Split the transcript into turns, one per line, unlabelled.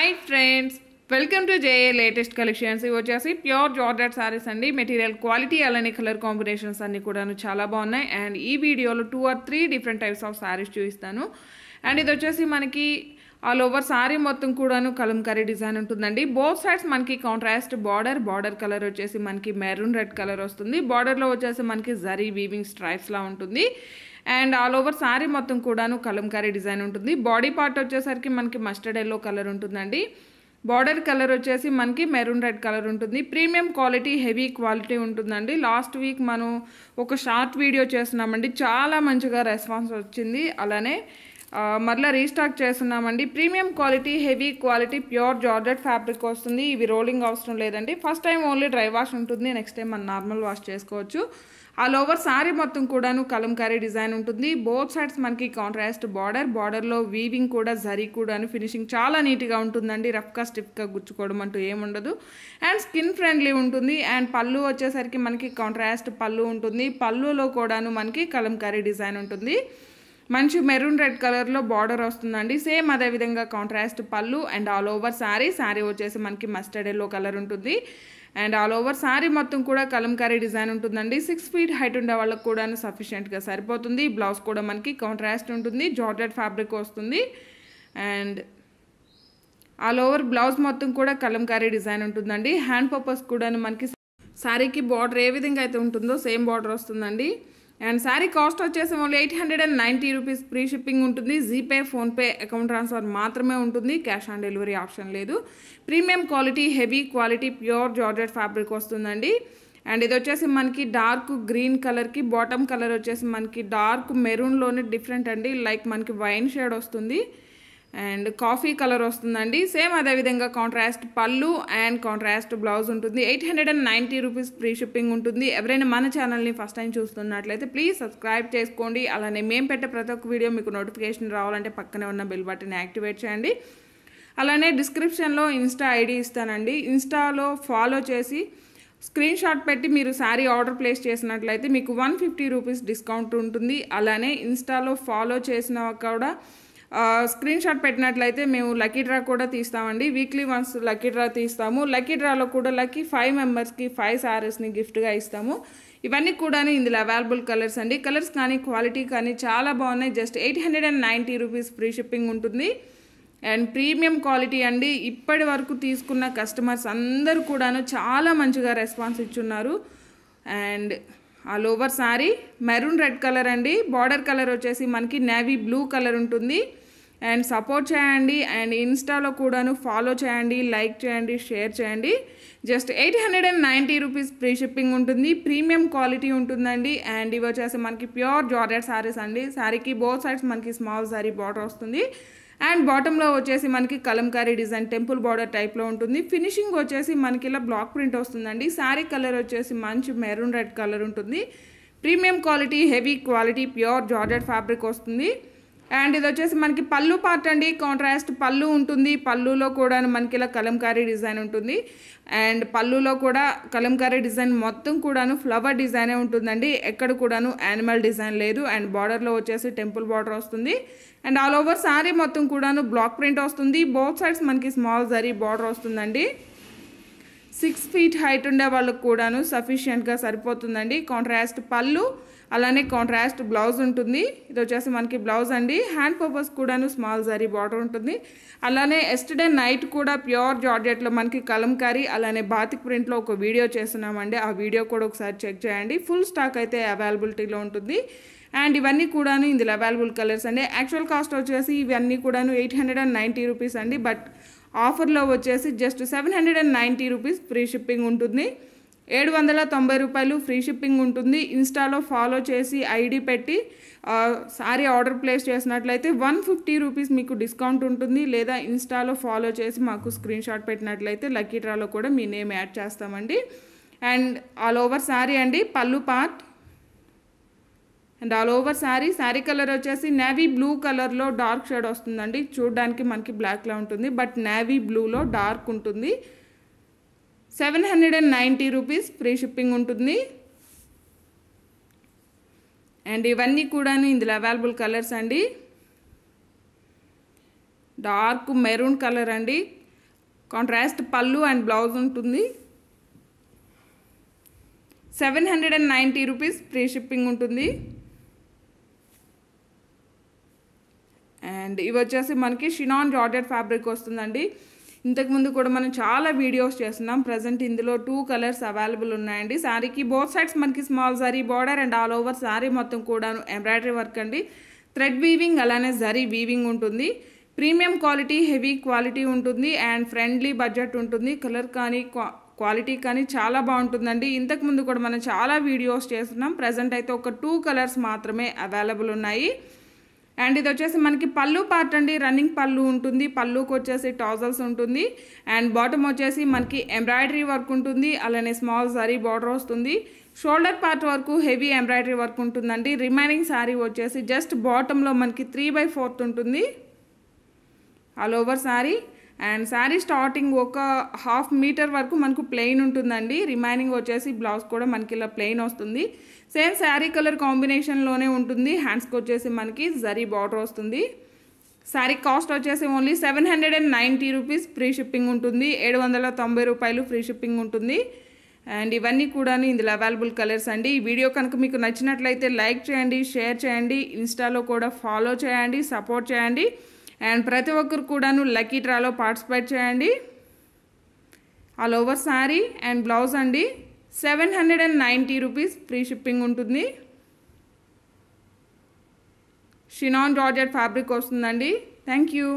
Hi friends, welcome to JA latest collections. ఇవి వచ్చేసి pure georgette saris అండి. మెటీరియల్ క్వాలిటీ అలానే కలర్ కాంబినేషన్స్ అన్నీ కూడా చాలా బాగున్నాయి. అండ్ ఈ వీడియోలో 2 or 3 different types of saris చూపిస్తాను. అండ్ ఇది వచ్చేసి మనకి ఆల్ ఓవర్ సారీ మొత్తం కూడాను కలంకారీ డిజైన్ ఉంటుందండి. బోత్ సైడ్స్ మనకి కాంట్రాస్ట్ బార్డర్ కలర్ వచ్చేసి మనకి మెరూన్ రెడ్ కలర్ వస్తుంది. బార్డర్లో వచ్చేసి మనకి జరీ వీవింగ్ స్ట్రైప్స్ లా ఉంటుంది. అండ్ ఆల్ ఓవర్ సారీ మొత్తం కూడాను కలంకారీ డిజైన్ ఉంటుంది. బాడీ పార్ట్ వచ్చేసరికి మనకి మస్టర్డ్ ఎల్లో కలర్ ఉంటుందండి. బార్డర్ కలర్ వచ్చేసి మనకి మెరూన్ రెడ్ కలర్ ఉంటుంది. ప్రీమియం క్వాలిటీ, హెవీ క్వాలిటీ ఉంటుందండి. లాస్ట్ వీక్ మనం ఒక షార్ట్ వీడియో చేస్తున్నామండి, చాలా మంచిగా రెస్పాన్స్ వచ్చింది. అలానే మరలా రీస్టాక్ చేస్తున్నామండి. Premium quality, heavy quality, pure georgette fabric వస్తుంది. ఇవి రోలింగ్ అవసరం లేదండి. First time only dry wash ఉంటుంది, నెక్స్ట్ టైం మనం నార్మల్ వాష్ చేసుకోవచ్చు. ఆల్ ఓవర్ సారీ మొత్తం కూడాను కలంకారీ డిజైన్ ఉంటుంది. బోత్ సైడ్స్ మనకి కాంట్రాస్ట్ బార్డర్లో వీవింగ్ కూడా జరీ కూడాను ఫినిషింగ్ చాలా నీట్గా ఉంటుందండి. రఫ్గా స్టిఫ్గా గుచ్చుకోవడం అంటూ ఏముండదు. అండ్ స్కిన్ ఫ్రెండ్లీ ఉంటుంది. అండ్ పళ్ళు వచ్చేసరికి మనకి కాంట్రాస్ట్ పళ్ళు ఉంటుంది. పళ్ళులో కూడాను మనకి కలంకారీ డిజైన్ ఉంటుంది. మంచి మెరూన్ రెడ్ కలర్లో బార్డర్ వస్తుందండి. సేమ్ అదేవిధంగా కాంట్రాస్ట్ పళ్ళు. అండ్ ఆల్ ఓవర్ సారీ వచ్చేసి మనకి మస్టర్డ్ ఎల్లో కలర్ ఉంటుంది. అండ్ ఆల్ ఓవర్ సారీ మొత్తం కూడా కలంకారీ డిజైన్ ఉంటుందండి. 6 feet హైట్ ఉండే వాళ్ళకి కూడా సఫిషియెంట్గా సరిపోతుంది. బ్లౌజ్ కూడా మనకి కాంట్రాస్ట్ ఉంటుంది, జార్జెట్ ఫ్యాబ్రిక్ వస్తుంది. అండ్ ఆల్ ఓవర్ బ్లౌజ్ మొత్తం కూడా కలంకారీ డిజైన్ ఉంటుందండి. హ్యాండ్ పర్పస్ కూడా మనకి సారీకి బార్డర్ ఏ విధంగా అయితే ఉంటుందో సేమ్ బార్డర్ వస్తుందండి. అండ్ శారీ కాస్ట్ వచ్చేసి ఓన్లీ 890 రూపీస్. ఫ్రీ షిప్పింగ్ ఉంటుంది. జీపే, ఫోన్పే, అకౌంట్ ట్రాన్స్ఫర్ మాత్రమే ఉంటుంది. క్యాష్ ఆన్ డెలివరీ ఆప్షన్ లేదు. Premium quality, heavy quality, pure georgette fabric వస్తుందండి. అండ్ ఇది వచ్చేసి మనకి డార్క్ గ్రీన్ కలర్కి బాటమ్ కలర్ వచ్చేసి మనకి డార్క్ మెరూన్లోనే డిఫరెంట్ అండి. లైక్ మనకి వైన్ షేడ్ వస్తుంది. అండ్ కాఫీ కలర్ వస్తుందండి. సేమ్ అదేవిధంగా కాంట్రాస్ట్ పళ్ళు అండ్ కాంట్రాస్ట్ బ్లౌజ్ ఉంటుంది. 890 రూపీస్ ఫ్రీ షిప్పింగ్ ఉంటుంది. ఎవరైనా మన ఛానల్ని ఫస్ట్ టైం చూస్తున్నట్లయితే ప్లీజ్ సబ్స్క్రైబ్ చేసుకోండి. అలానే మేము పెట్టే ప్రతి ఒక్క వీడియో మీకు నోటిఫికేషన్ రావాలంటే పక్కనే ఉన్న బెల్ బటన్ యాక్టివేట్ చేయండి. అలానే డిస్క్రిప్షన్లో ఇన్స్టా ఐడి ఇస్తానండి. ఇన్స్టాలో ఫాలో చేసి స్క్రీన్ షాట్ పెట్టి మీరు శారీ ఆర్డర్ ప్లేస్ చేసినట్లయితే మీకు 150 రూపీస్ డిస్కౌంట్ ఉంటుంది. అలానే ఇన్స్టాలో ఫాలో చేసిన కూడా స్క్రీన్ షాట్ పెట్టినట్లయితే మేము లక్కీ డ్రా కూడా తీస్తామండి. వీక్లీ వన్స్ లక్కీ డ్రా తీస్తాము. లక్కీ డ్రాలో కూడా లక్కీ 5 మెంబర్స్కి 5 సారీస్ని గిఫ్ట్గా ఇస్తాము. ఇవన్నీ కూడా ఇందులో అవైలబుల్ కలర్స్ అండి. కలర్స్ కానీ క్వాలిటీ కానీ చాలా బాగున్నాయి. జస్ట్ 890 రూపీస్ ఫ్రీ షిప్పింగ్ ఉంటుంది. అండ్ ప్రీమియం క్వాలిటీ అండి. ఇప్పటి వరకు తీసుకున్న కస్టమర్స్ అందరూ కూడాను చాలా మంచిగా రెస్పాన్స్ ఇచ్చున్నారు. And all over sari maroon red colour అండి. బార్డర్ కలర్ వచ్చేసి మనకి నేవీ బ్లూ కలర్ ఉంటుంది. అండ్ సపోర్ట్ చేయండి. అండ్ ఇన్స్టాలో కూడాను ఫాలో చేయండి, లైక్ చేయండి, షేర్ చేయండి. జస్ట్ 890 రూపీస్ ఫ్రీ షిప్పింగ్ ఉంటుంది. ప్రీమియం క్వాలిటీ ఉంటుందండి. అండ్ ఇవి వచ్చేసి మనకి ప్యూర్ జార్జెట్ సారీస్ అండి. సారీకి బోత్ సైడ్స్ మనకి స్మాల్ సారీ బార్డర్ వస్తుంది. అండ్ బాటంలో వచ్చేసి మనకి కలంకారీ డిజైన్ టెంపుల్ బార్డర్ టైప్లో ఉంటుంది. ఫినిషింగ్ వచ్చేసి మనకి ఇలా బ్లాక్ ప్రింట్ వస్తుందండి. శారీ కలర్ వచ్చేసి మంచి మెరూన్ రెడ్ కలర్ ఉంటుంది. Premium quality, heavy quality, pure georgette fabric వస్తుంది. అండ్ ఇది వచ్చేసి మనకి పళ్ళు పార్ట్ అండి. కాంట్రాస్ట్ పళ్ళు ఉంటుంది. పళ్ళులో కూడా మనకి ఇలా కలంకారీ డిజైన్ ఉంటుంది. అండ్ పళ్ళులో కూడా కలంకారీ డిజైన్ మొత్తం కూడాను ఫ్లవర్ డిజైనే ఉంటుందండి. ఎక్కడ కూడాను యానిమల్ డిజైన్ లేదు. అండ్ బార్డర్లో వచ్చేసి టెంపుల్ బార్డర్ వస్తుంది. అండ్ ఆల్ ఓవర్ సారీ మొత్తం కూడాను బ్లాక్ ప్రింట్ వస్తుంది. బోత్ సైడ్స్ మనకి స్మాల్ జరీ బార్డర్ వస్తుందండి. 6 feet హైట్ ఉండే వాళ్ళకు కూడాను సఫిషియెంట్గా సరిపోతుందండి. కాంట్రాస్ట్ పళ్ళు అలానే కాంట్రాస్ట్ బ్లౌజ్ ఉంటుంది. ఇది వచ్చేసి మనకి బ్లౌజ్ అండి. హ్యాండ్ పర్పస్ కూడాను స్మాల్ జరీ బార్డర్ ఉంటుంది. అలానే ఎస్టర్డే నైట్ కూడా ప్యూర్ జార్జెట్లో మనకి కలంకారీ అలానే బాతిక్ ప్రింట్లో ఒక వీడియో చేస్తున్నామండి. ఆ వీడియో కూడా ఒకసారి చెక్ చేయండి. ఫుల్ స్టాక్ అయితే అవైలబిలిటీలో ఉంటుంది. అండ్ ఇవన్నీ కూడాను ఇందులో అవైలబుల్ కలర్స్ అండి. యాక్చువల్ కాస్ట్ వచ్చేసి ఇవన్నీ కూడాను 890 రూపీస్ అండి. బట్ ఆఫర్లో వచ్చేసి జస్ట్ 790 రూపీస్ ఫ్రీ షిప్పింగ్ ఉంటుంది. 790 రూపాయలు ఫ్రీ షిప్పింగ్ ఉంటుంది. ఇన్స్టాలో ఫాలో చేసి ఐడి పెట్టి సారీ ఆర్డర్ ప్లేస్ చేసినట్లయితే 150 రూపీస్ మీకు డిస్కౌంట్ ఉంటుంది. లేదా ఇన్స్టాలో ఫాలో చేసి మాకు స్క్రీన్ షాట్ పెట్టినట్లయితే లక్కీ డ్రాలో కూడా మీ నేమ్ యాడ్ చేస్తామండి. అండ్ ఆల్ ఓవర్ సారీ అండి. పళ్ళు part and all over sari colour వచ్చేసి నేవీ బ్లూ కలర్లో డార్క్ షేడ్ వస్తుందండి. చూడడానికి మనకి బ్లాక్లా ఉంటుంది, బట్ నేవీ బ్లూలో డార్క్ ఉంటుంది. 790 రూపీస్ ఫ్రీ షిప్పింగ్ ఉంటుంది. అండ్ ఇవన్నీ కూడా ఇందులో అవైలబుల్ కలర్స్ అండి. డార్క్ మెరూన్ కలర్ అండి. కాంట్రాస్ట్ పళ్ళు అండ్ బ్లౌజ్ ఉంటుంది. 790 రూపీస్ ఫ్రీ షిప్పింగ్ ఉంటుంది. అండ్ ఇవి వచ్చేసి మనకి షినాన్ జార్జెట్ ఫ్యాబ్రిక్ వస్తుందండి. ఇంతకుముందు కూడా మనం చాలా వీడియోస్ చేస్తున్నాం. ప్రజెంట్ ఇందులో 2 కలర్స్ అవైలబుల్ ఉన్నాయండి. శారీకి బోత్ సైడ్స్ మనకి small zari border and all over sari మొత్తం కూడా ఎంబ్రాయిడరీ వర్క్ అండి. థ్రెడ్ వీవింగ్ అలానే జరీ వీవింగ్ ఉంటుంది. ప్రీమియం క్వాలిటీ, హెవీ క్వాలిటీ ఉంటుంది అండ్ ఫ్రెండ్లీ బడ్జెట్ ఉంటుంది. కలర్ కానీ క్వాలిటీ కానీ చాలా బాగుంటుందండి. ఇంతకుముందు కూడా మనం చాలా వీడియోస్ చేస్తున్నాం. ప్రజెంట్ అయితే ఒక 2 కలర్స్ మాత్రమే అవైలబుల్ ఉన్నాయి. అండ్ ఇది వచ్చేసి మనకి పళ్ళు పార్ట్ అండి. రన్నింగ్ పళ్ళు ఉంటుంది. పళ్ళుకి వచ్చేసి టాజల్స్ ఉంటుంది అండ్ బాటమ్ వచ్చేసి మనకి ఎంబ్రాయిడరీ వర్క్ ఉంటుంది. అలానే స్మాల్ జరీ బార్డర్ వస్తుంది. షోల్డర్ పార్ట్ వరకు హెవీ ఎంబ్రాయిడరీ వర్క్ ఉంటుందండి. రిమైనింగ్ శారీ వచ్చేసి జస్ట్ బాటంలో మనకి 3/4 ఉంటుంది all over sari. And sari starting ఒక 1/2 మీటర్ వరకు మనకు ప్లెయిన్ ఉంటుందండి. రిమైనింగ్ వచ్చేసి బ్లౌజ్ కూడా మనకి ఇలా ప్లెయిన్ వస్తుంది. సేమ్ శారీ కలర్ కాంబినేషన్లోనే ఉంటుంది. హ్యాండ్స్కి వచ్చేసి మనకి జరీ బార్డర్ వస్తుంది. శారీ కాస్ట్ వచ్చేసి ఓన్లీ 790 రూపీస్ ఫ్రీ షిప్పింగ్ ఉంటుంది. 790 రూపాయలు ఫ్రీ షిప్పింగ్ ఉంటుంది. అండ్ ఇవన్నీ కూడా ఇందులో అవైలబుల్ కలర్స్ అండి. ఈ వీడియో కనుక మీకు నచ్చినట్లయితే లైక్ చేయండి, షేర్ చేయండి, ఇన్స్టాలో కూడా ఫాలో చేయండి, సపోర్ట్ చేయండి. అండ్ ప్రతి ఒక్కరు కూడాను లక్కీ డ్రాలో పార్టిసిపేట్ చేయండి. All over sari and blouse అండి 790 రూపీస్ ఫ్రీ షిప్పింగ్ ఉంటుంది. షినాన్ జార్జెట్ ఫ్యాబ్రిక్ వస్తుందండి. Thank you.